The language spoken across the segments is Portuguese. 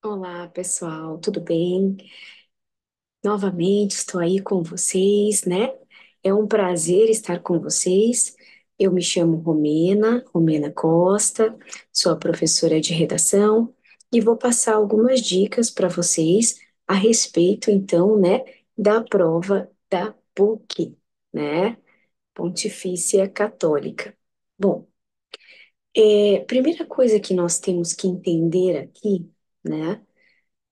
Olá, pessoal, tudo bem? Novamente estou aí com vocês, né? É um prazer estar com vocês. Eu me chamo Romena Costa, sou a professora de redação e vou passar algumas dicas para vocês a respeito, então, né, da prova da PUC, né? Pontifícia Católica. Bom, primeira coisa que nós temos que entender aqui, né?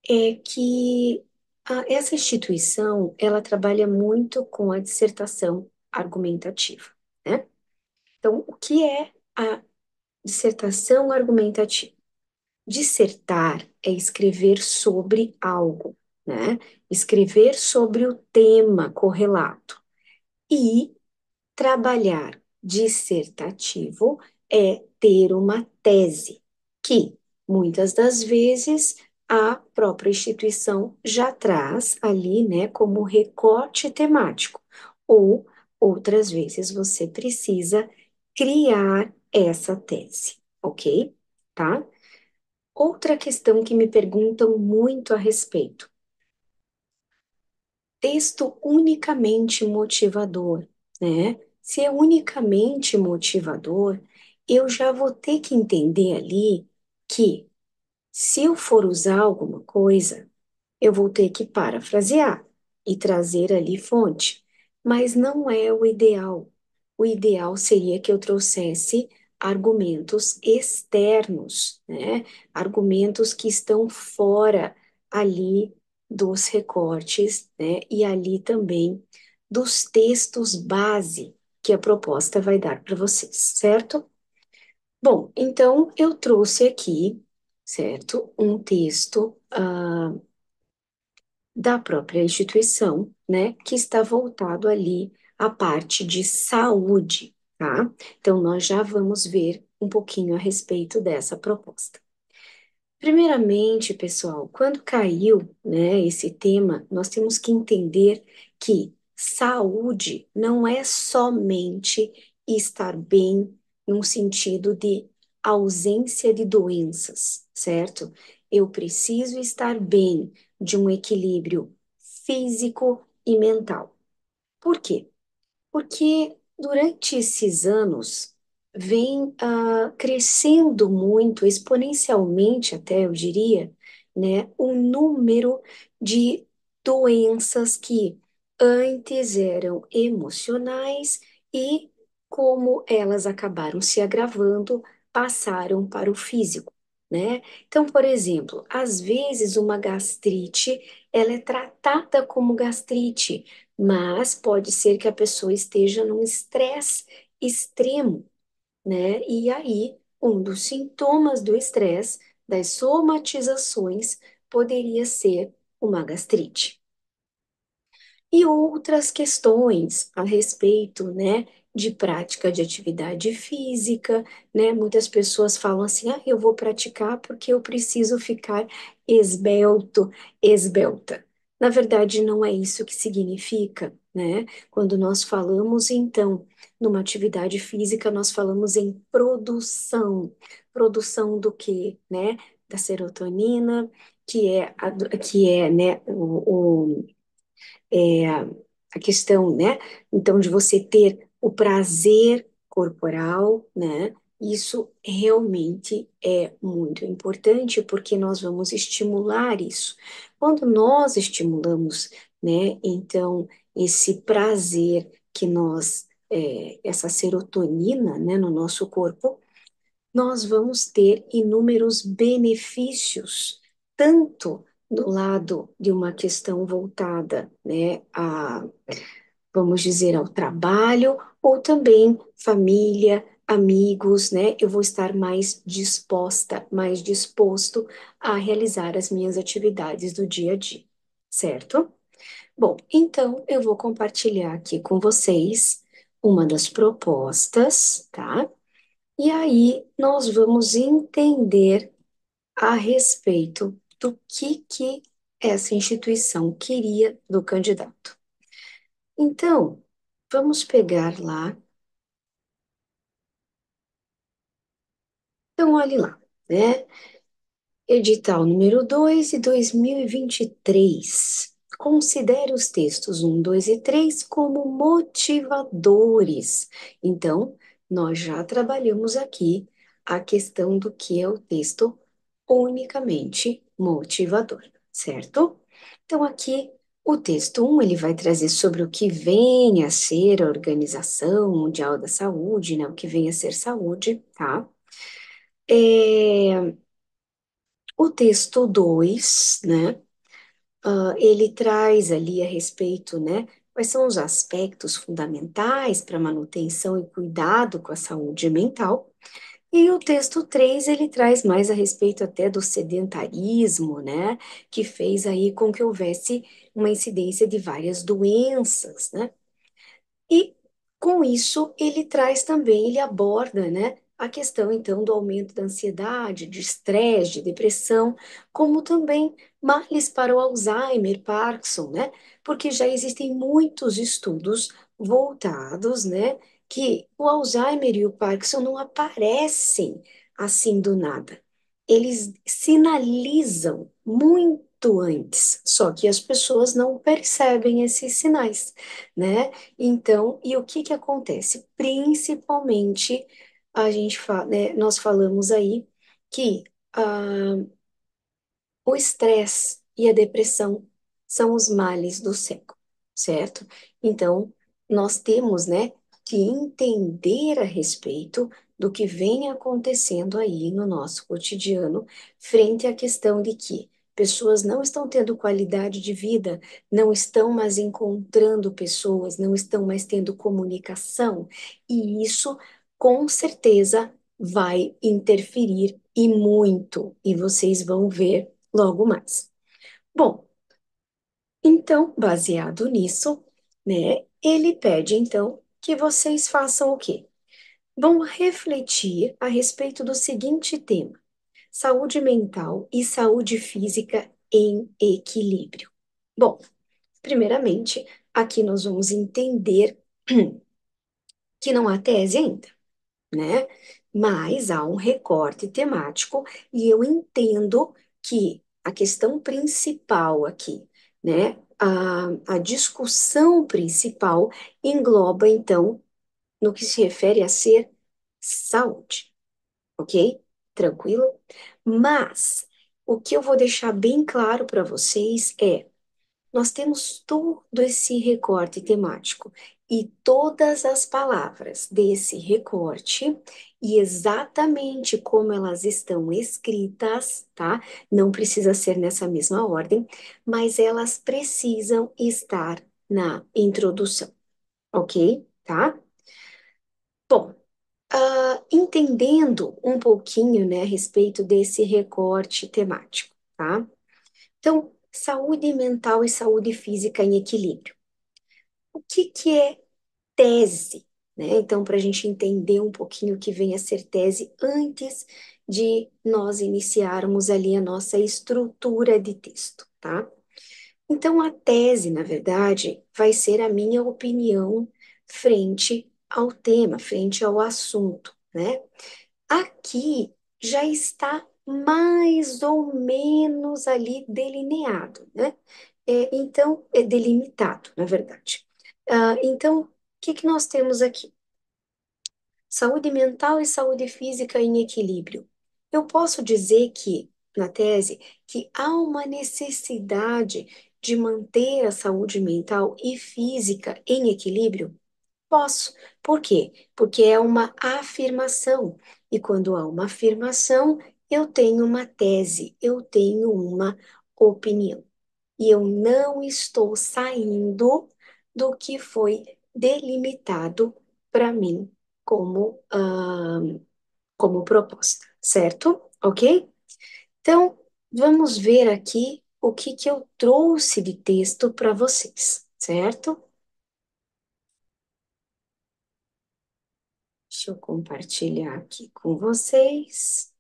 É que essa instituição, ela trabalha muito com a dissertação argumentativa, né? Então, o que é a dissertação argumentativa? Dissertar é escrever sobre algo, né? Escrever sobre o tema correlato. E trabalhar dissertativo é ter uma tese, que muitas das vezes a própria instituição já traz ali, né, como recorte temático, ou outras vezes você precisa criar essa tese, ok? Tá? Outra questão que me perguntam muito a respeito: texto unicamente motivador, né? Se é unicamente motivador, eu já vou ter que entender ali que, se eu for usar alguma coisa, eu vou ter que parafrasear e trazer ali fonte. Mas não é o ideal. O ideal seria que eu trouxesse argumentos externos, né? Argumentos que estão fora ali dos recortes, né? E ali também dos textos base que a proposta vai dar para vocês, certo? Bom, então eu trouxe aqui, certo, um texto da própria instituição, né, que está voltado ali à parte de saúde, tá? Então, nós já vamos ver um pouquinho a respeito dessa proposta. Primeiramente, pessoal, quando caiu, né, esse tema, nós temos que entender que saúde não é somente estar bem num sentido de ausência de doenças, certo? Eu preciso estar bem de um equilíbrio físico e mental. Por quê? Porque durante esses anos vem crescendo muito, exponencialmente até, eu diria, né, o número de doenças que antes eram emocionais e, como elas acabaram se agravando, passaram para o físico, né? Então, por exemplo, às vezes uma gastrite, ela é tratada como gastrite, mas pode ser que a pessoa esteja num estresse extremo, né? E aí, um dos sintomas do estresse, das somatizações, poderia ser uma gastrite. E outras questões a respeito, né, de prática de atividade física, né? Muitas pessoas falam assim: ah, eu vou praticar porque eu preciso ficar esbelto, esbelta. Na verdade, não é isso que significa, né? Quando nós falamos, então, numa atividade física, nós falamos em produção. Produção do quê, né? Da serotonina, né, é, a questão, né? Então, de você ter o prazer corporal, né? Isso realmente é muito importante porque nós vamos estimular isso. Quando nós estimulamos, né? Então, esse prazer que essa serotonina, né, no nosso corpo, nós vamos ter inúmeros benefícios, tanto do lado de uma questão voltada, né, vamos dizer, ao trabalho, ou também família, amigos, né? Eu vou estar mais disposta, mais disposto a realizar as minhas atividades do dia a dia, certo? Bom, então eu vou compartilhar aqui com vocês uma das propostas, tá? E aí nós vamos entender a respeito do que essa instituição queria do candidato. Então, vamos pegar lá. Então, olhe lá, né? Edital número 2 de 2023. Considere os textos um, 2 e 3 como motivadores. Então, nós já trabalhamos aqui a questão do que é o texto unicamente motivador, certo? Então, aqui, o texto um ele vai trazer sobre o que vem a ser a Organização Mundial da Saúde, né? O que vem a ser saúde, tá? É, o texto 2, né, ele traz ali a respeito, né, quais são os aspectos fundamentais para manutenção e cuidado com a saúde mental. E o texto 3 ele traz mais a respeito até do sedentarismo, né, que fez aí com que houvesse uma incidência de várias doenças, né? E com isso ele traz também, ele aborda, né, a questão então do aumento da ansiedade, de estresse, de depressão, como também males para o Alzheimer, Parkinson, né? Porque já existem muitos estudos voltados, né, que o Alzheimer e o Parkinson não aparecem assim do nada. Eles sinalizam muito antes, só que as pessoas não percebem esses sinais, né? Então, e o que que acontece? Principalmente, né, nós falamos aí que o estresse e a depressão são os males do século, certo? Então, nós temos, né, que entender a respeito do que vem acontecendo aí no nosso cotidiano, frente à questão de que pessoas não estão tendo qualidade de vida, não estão mais encontrando pessoas, não estão mais tendo comunicação, e isso, com certeza, vai interferir e muito, e vocês vão ver logo mais. Bom, então, baseado nisso, né, ele pede então que vocês façam o quê? Vão refletir a respeito do seguinte tema: saúde mental e saúde física em equilíbrio. Bom, primeiramente, aqui nós vamos entender que não há tese ainda, né? Mas há um recorte temático e eu entendo que a questão principal aqui, né? A discussão principal engloba, então, no que se refere a ser saúde, ok? Tranquilo? Mas o que eu vou deixar bem claro para vocês é nós temos todo esse recorte temático e todas as palavras desse recorte e exatamente como elas estão escritas, tá? Não precisa ser nessa mesma ordem, mas elas precisam estar na introdução, ok? Tá? Bom, entendendo um pouquinho, né, a respeito desse recorte temático, tá? Então, saúde mental e saúde física em equilíbrio. O que que é tese, né? Então, para a gente entender um pouquinho o que vem a ser tese antes de nós iniciarmos ali a nossa estrutura de texto, tá? Então, a tese, na verdade, vai ser a minha opinião frente ao tema, frente ao assunto, né? Aqui já está mais ou menos ali delineado, né? Então, é delimitado, na verdade. Então, o que que nós temos aqui? Saúde mental e saúde física em equilíbrio. Eu posso dizer que, na tese, que há uma necessidade de manter a saúde mental e física em equilíbrio? Posso. Por quê? Porque é uma afirmação. E quando há uma afirmação, eu tenho uma tese, eu tenho uma opinião. E eu não estou saindo do que foi delimitado para mim como, como proposta, certo? Ok? Então, vamos ver aqui o que que eu trouxe de texto para vocês, certo? Deixa eu compartilhar aqui com vocês.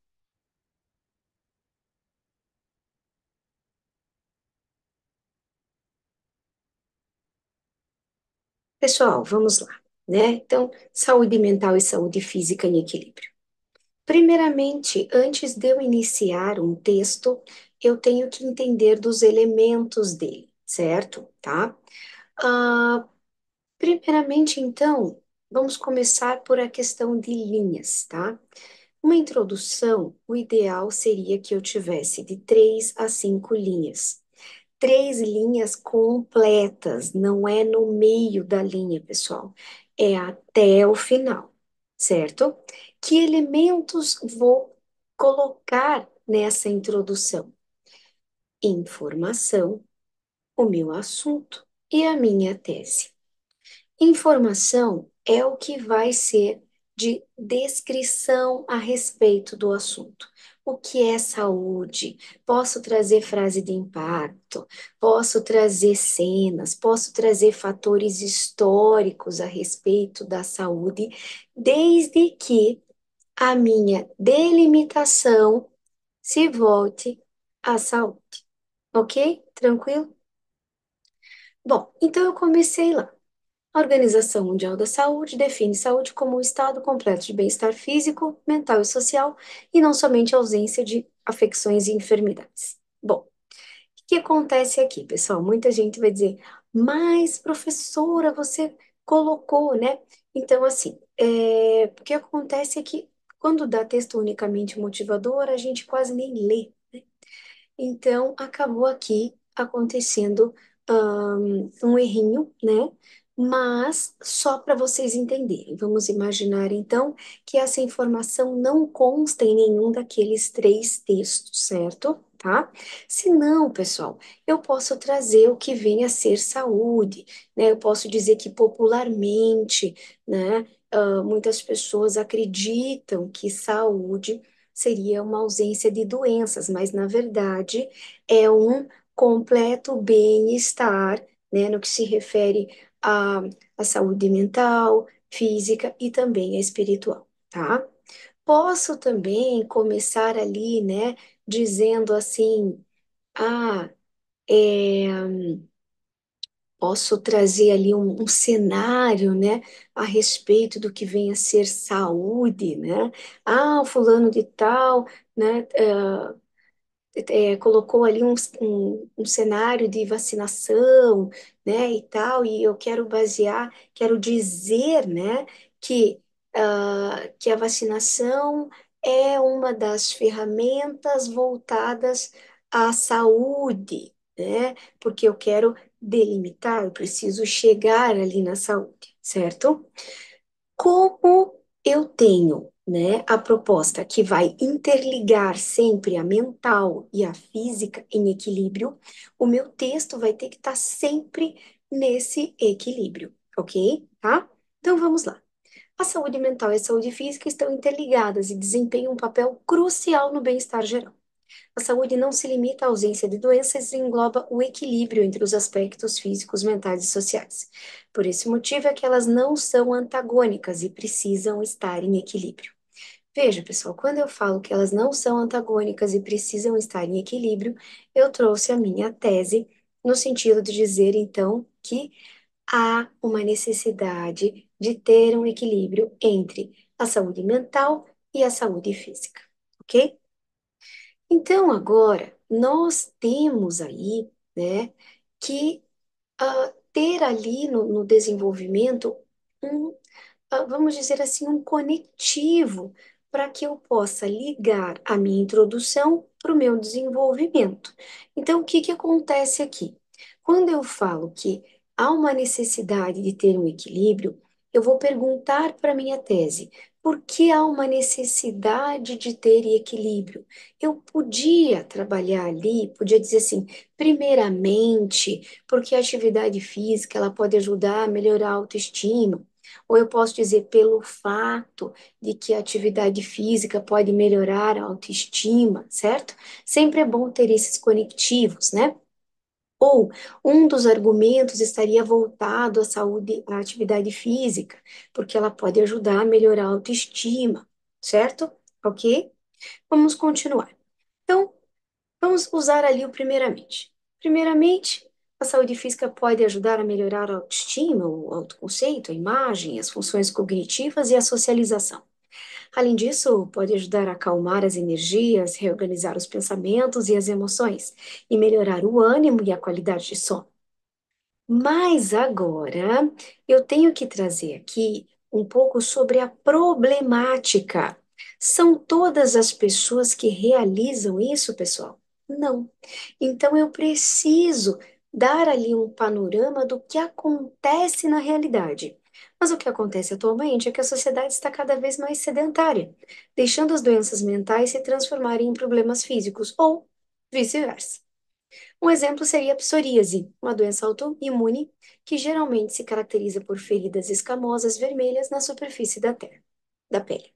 Pessoal, vamos lá, né? Então, saúde mental e saúde física em equilíbrio. Primeiramente, antes de eu iniciar um texto, eu tenho que entender dos elementos dele, certo? Tá? Ah, primeiramente, então, vamos começar por a questão de linhas, tá? Uma introdução, o ideal seria que eu tivesse de 3 a 5 linhas. 3 linhas completas, não é no meio da linha, pessoal, é até o final, certo? Que elementos vou colocar nessa introdução? Informação, o meu assunto e a minha tese. Informação é o que vai ser de descrição a respeito do assunto. O que é saúde? Posso trazer frase de impacto, posso trazer cenas, posso trazer fatores históricos a respeito da saúde, desde que a minha delimitação se volte à saúde. Ok? Tranquilo? Bom, então eu comecei lá. A Organização Mundial da Saúde define saúde como um estado completo de bem-estar físico, mental e social, e não somente a ausência de afecções e enfermidades. Bom, o que acontece aqui, pessoal? Muita gente vai dizer, mas professora, você colocou, né? Então, assim, o que acontece é que quando dá texto unicamente motivador, a gente quase nem lê. Então, acabou aqui acontecendo um errinho, né? Mas só para vocês entenderem. Vamos imaginar, então, que essa informação não consta em nenhum daqueles 3 textos, certo? Tá? Se não, pessoal, eu posso trazer o que vem a ser saúde, né? Eu posso dizer que popularmente, né? Muitas pessoas acreditam que saúde seria uma ausência de doenças, mas na verdade é um completo bem-estar, né, no que se refere à, à saúde mental, física e também a espiritual, tá? Posso também começar ali, né, dizendo assim, ah, é, posso trazer ali um cenário, né, a respeito do que vem a ser saúde, né? Ah, o fulano de tal, né, colocou ali um cenário de vacinação, né, e tal, e eu quero basear, quero dizer, né, que a vacinação é uma das ferramentas voltadas à saúde, né, porque eu quero delimitar, eu preciso chegar ali na saúde, certo? Como eu tenho, né, a proposta que vai interligar sempre a mental e a física em equilíbrio, o meu texto vai ter que estar sempre nesse equilíbrio, ok? Tá? Então vamos lá. A saúde mental e a saúde física estão interligadas e desempenham um papel crucial no bem-estar geral. A saúde não se limita à ausência de doenças e engloba o equilíbrio entre os aspectos físicos, mentais e sociais. Por esse motivo é que elas não são antagônicas e precisam estar em equilíbrio. Veja, pessoal, quando eu falo que elas não são antagônicas e precisam estar em equilíbrio, eu trouxe a minha tese no sentido de dizer, então, que há uma necessidade de ter um equilíbrio entre a saúde mental e a saúde física, ok? Então, agora, nós temos aí, né, que ter ali no desenvolvimento um, vamos dizer assim, um conectivo para que eu possa ligar a minha introdução para o meu desenvolvimento. Então, o que que acontece aqui? Quando eu falo que há uma necessidade de ter um equilíbrio, eu vou perguntar para a minha tese, por que há uma necessidade de ter equilíbrio? Eu podia trabalhar ali, podia dizer assim, primeiramente, porque a atividade física ela pode ajudar a melhorar a autoestima. Ou eu posso dizer pelo fato de que a atividade física pode melhorar a autoestima, certo? Sempre é bom ter esses conectivos, né? Ou um dos argumentos estaria voltado à saúde, à atividade física, porque ela pode ajudar a melhorar a autoestima, certo? Ok? Vamos continuar. Então, vamos usar ali o primeiramente. Primeiramente, a saúde física pode ajudar a melhorar a autoestima, o autoconceito, a imagem, as funções cognitivas e a socialização. Além disso, pode ajudar a acalmar as energias, reorganizar os pensamentos e as emoções, e melhorar o ânimo e a qualidade de sono. Mas agora eu tenho que trazer aqui um pouco sobre a problemática. São todas as pessoas que realizam isso, pessoal? Não. Então eu preciso dar ali um panorama do que acontece na realidade. Mas o que acontece atualmente é que a sociedade está cada vez mais sedentária, deixando as doenças mentais se transformarem em problemas físicos ou vice-versa. Um exemplo seria a psoríase, uma doença autoimune que geralmente se caracteriza por feridas escamosas vermelhas na superfície da pele.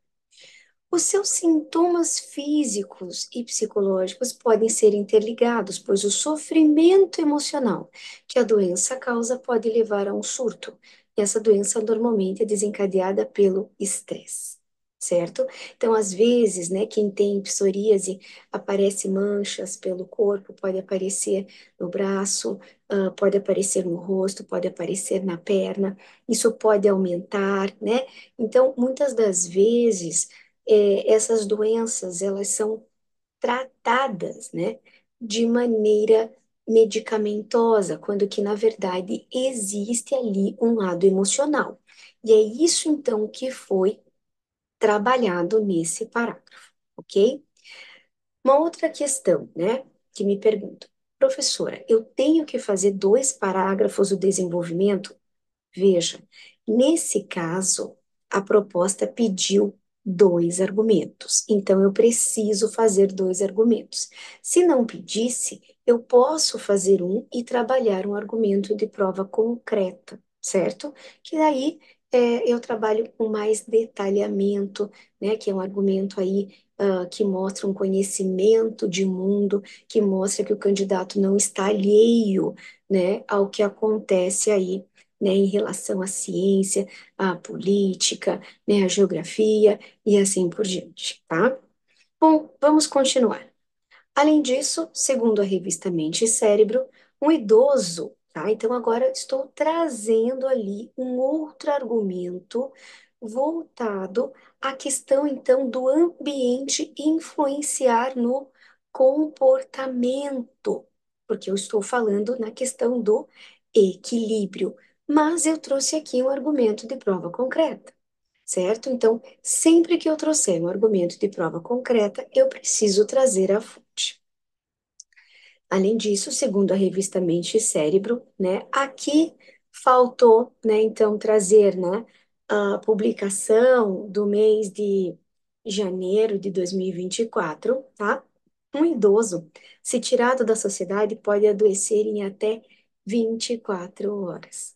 Os seus sintomas físicos e psicológicos podem ser interligados, pois o sofrimento emocional que a doença causa pode levar a um surto. E essa doença normalmente é desencadeada pelo estresse, certo? Então, às vezes, né, quem tem psoríase aparece manchas pelo corpo, pode aparecer no braço, pode aparecer no rosto, pode aparecer na perna. Isso pode aumentar, né? Então, muitas das vezes essas doenças elas são tratadas, né, de maneira medicamentosa, quando que na verdade existe ali um lado emocional. E é isso então que foi trabalhado nesse parágrafo, ok? Uma outra questão, né, que me pergunto, professora, eu tenho que fazer dois parágrafos do desenvolvimento? Veja, nesse caso, a proposta pediu dois argumentos, então eu preciso fazer dois argumentos. Se não pedisse, eu posso fazer um e trabalhar um argumento de prova concreta, certo? Que daí eu trabalho com mais detalhamento, né? Que é um argumento aí que mostra um conhecimento de mundo, que mostra que o candidato não está alheio, né, ao que acontece aí, né, em relação à ciência, à política, né, à geografia e assim por diante, tá? Bom, vamos continuar. Além disso, segundo a revista Mente e Cérebro, um idoso, tá? Então agora estou trazendo ali um outro argumento voltado à questão então do ambiente influenciar no comportamento, porque eu estou falando na questão do equilíbrio, mas eu trouxe aqui um argumento de prova concreta, certo? Então, sempre que eu trouxer um argumento de prova concreta, eu preciso trazer a fonte. Além disso, segundo a revista Mente e Cérebro, né, aqui faltou, né, então, trazer, né, a publicação do mês de janeiro de 2024, tá? Um idoso, se tirado da sociedade, pode adoecer em até 24 horas.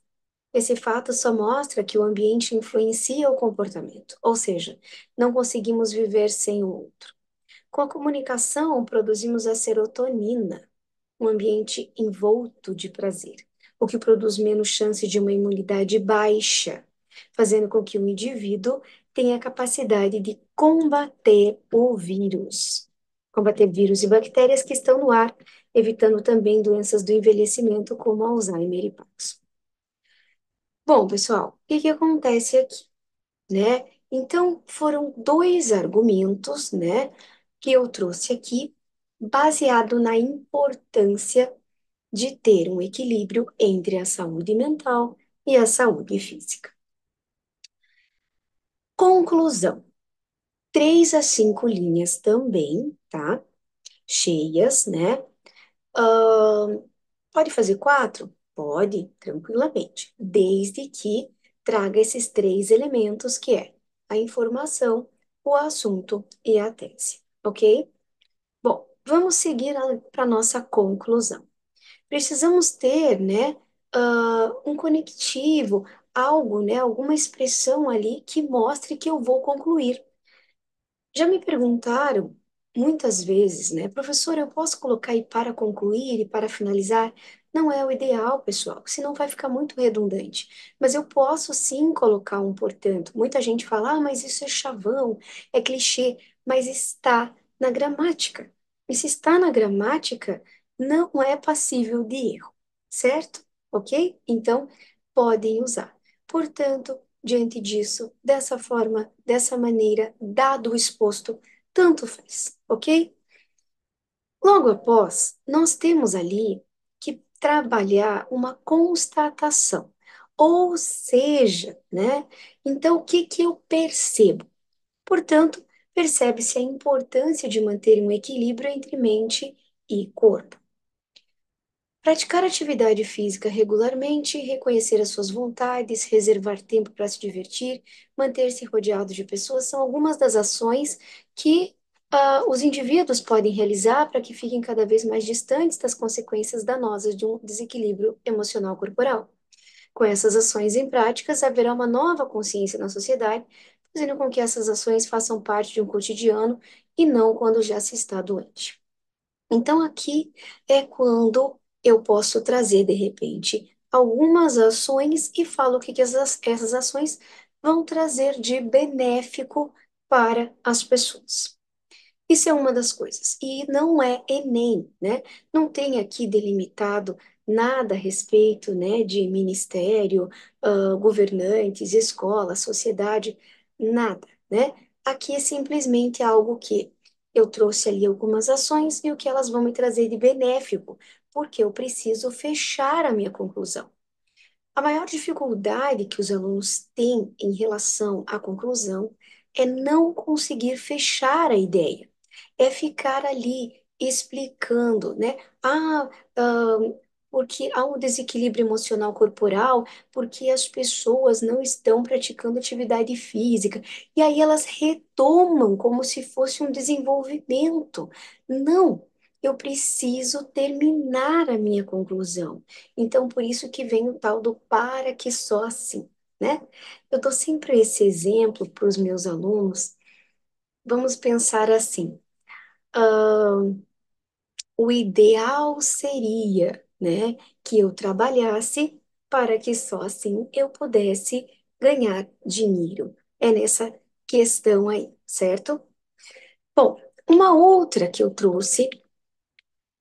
Esse fato só mostra que o ambiente influencia o comportamento, ou seja, não conseguimos viver sem o outro. Com a comunicação, produzimos a serotonina, um ambiente envolto de prazer, o que produz menos chance de uma imunidade baixa, fazendo com que o indivíduo tenha a capacidade de combater o vírus. Combater vírus e bactérias que estão no ar, evitando também doenças do envelhecimento, como Alzheimer e Parkinson. Bom, pessoal, o que que acontece aqui, né? Então, foram dois argumentos, né, que eu trouxe aqui, baseado na importância de ter um equilíbrio entre a saúde mental e a saúde física. Conclusão: 3 a 5 linhas também, tá? Cheias, né? Ahn, Pode fazer quatro? Pode, tranquilamente, desde que traga esses três elementos que é a informação, o assunto e a tese, ok? Bom, vamos seguir para a nossa conclusão. Precisamos ter, né, um conectivo, algo, né, alguma expressão ali que mostre que eu vou concluir. Já me perguntaram muitas vezes, né, professor, eu posso colocar aí para concluir e para finalizar? Não é o ideal, pessoal, senão vai ficar muito redundante. Mas eu posso sim colocar um portanto. Muita gente fala, ah, mas isso é chavão, é clichê, mas está na gramática. E se está na gramática, não é passível de erro, certo? Ok? Então, podem usar. Portanto, diante disso, dessa forma, dessa maneira, dado o exposto, tanto faz, ok? Logo após, nós temos ali que trabalhar uma constatação, ou seja, né? Então, o que que eu percebo? Portanto, percebe-se a importância de manter um equilíbrio entre mente e corpo. Praticar atividade física regularmente, reconhecer as suas vontades, reservar tempo para se divertir, manter-se rodeado de pessoas são algumas das ações que os indivíduos podem realizar para que fiquem cada vez mais distantes das consequências danosas de um desequilíbrio emocional corporal. Com essas ações em práticas, haverá uma nova consciência na sociedade, fazendo com que essas ações façam parte de um cotidiano e não quando já se está doente. Então, aqui é quando eu posso trazer, de repente, algumas ações e falo o que que essas ações vão trazer de benéfico para as pessoas. Isso é uma das coisas. E não é Enem, né? Não tem aqui delimitado nada a respeito, né, de ministério, governantes, escola, sociedade, nada, né? Aqui é simplesmente algo que eu trouxe ali algumas ações e o que elas vão me trazer de benéfico, porque eu preciso fechar a minha conclusão. A maior dificuldade que os alunos têm em relação à conclusão é não conseguir fechar a ideia, é ficar ali explicando, né? Ah, porque há um desequilíbrio emocional corporal, porque as pessoas não estão praticando atividade física, e aí elas retomam como se fosse um desenvolvimento. Não, eu preciso terminar a minha conclusão. Então, por isso que vem o tal do para que só assim, né? Eu dou sempre esse exemplo para os meus alunos. Vamos pensar assim: o ideal seria, né, que eu trabalhasse para que só assim eu pudesse ganhar dinheiro. É nessa questão aí, certo? Bom, uma outra que eu trouxe,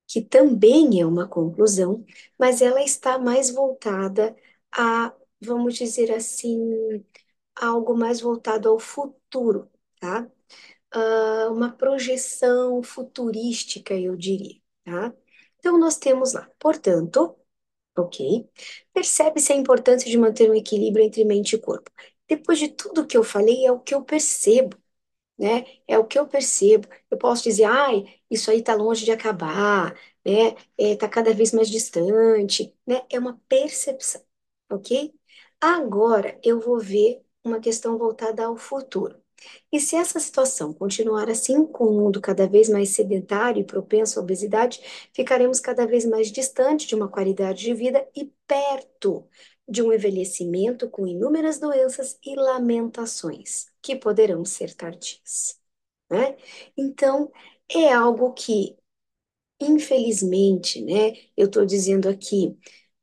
que também é uma conclusão, mas ela está mais voltada a, vamos dizer assim, algo mais voltado ao futuro, tá? Uma projeção futurística, eu diria, tá? Então, nós temos lá, portanto, ok, percebe-se a importância de manter um equilíbrio entre mente e corpo. Depois de tudo que eu falei, é o que eu percebo, né? É o que eu percebo. Eu posso dizer, ai, isso aí está longe de acabar, né? Está cada vez mais distante, né? É uma percepção, ok? Agora eu vou ver uma questão voltada ao futuro. E se essa situação continuar assim, com o mundo cada vez mais sedentário e propenso à obesidade, ficaremos cada vez mais distante de uma qualidade de vida e perto de um envelhecimento com inúmeras doenças e lamentações, que poderão ser tardias, né? Então, é algo que, infelizmente, né, eu estou dizendo aqui,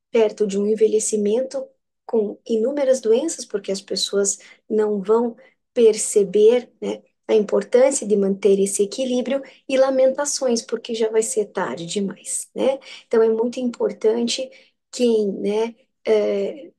perto de um envelhecimento com inúmeras doenças, porque as pessoas não vão perceber, né, a importância de manter esse equilíbrio e lamentações, porque já vai ser tarde demais, né? Então é muito importante quem, né,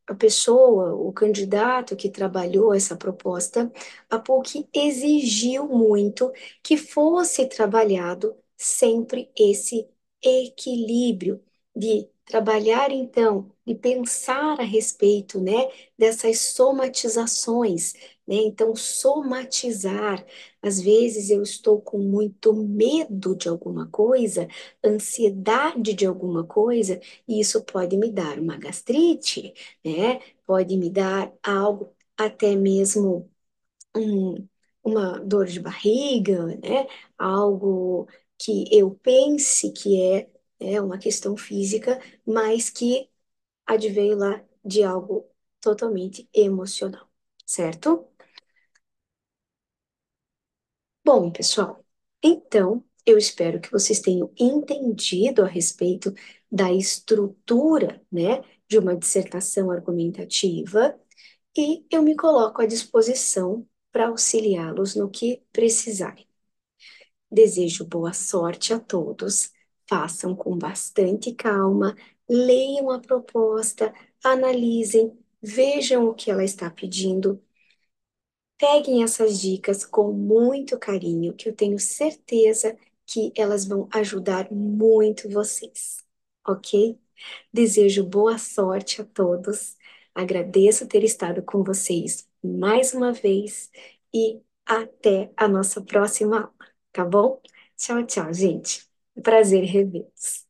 a pessoa, o candidato que trabalhou essa proposta, a PUC exigiu muito que fosse trabalhado sempre esse equilíbrio de trabalhar então, de pensar a respeito, né, dessas somatizações, né? Então, somatizar, às vezes eu estou com muito medo de alguma coisa, ansiedade de alguma coisa, e isso pode me dar uma gastrite, né? Pode me dar algo até mesmo uma dor de barriga, né? Algo que eu pense que é uma questão física, mas que adveio lá de algo totalmente emocional, certo? Bom, pessoal, então eu espero que vocês tenham entendido a respeito da estrutura, né, de uma dissertação argumentativa e eu me coloco à disposição para auxiliá-los no que precisarem. Desejo boa sorte a todos. Façam com bastante calma, leiam a proposta, analisem, vejam o que ela está pedindo, peguem essas dicas com muito carinho, que eu tenho certeza que elas vão ajudar muito vocês, ok? Desejo boa sorte a todos. Agradeço ter estado com vocês mais uma vez e até a nossa próxima aula, tá bom? Tchau, tchau, gente. Prazer revê-los.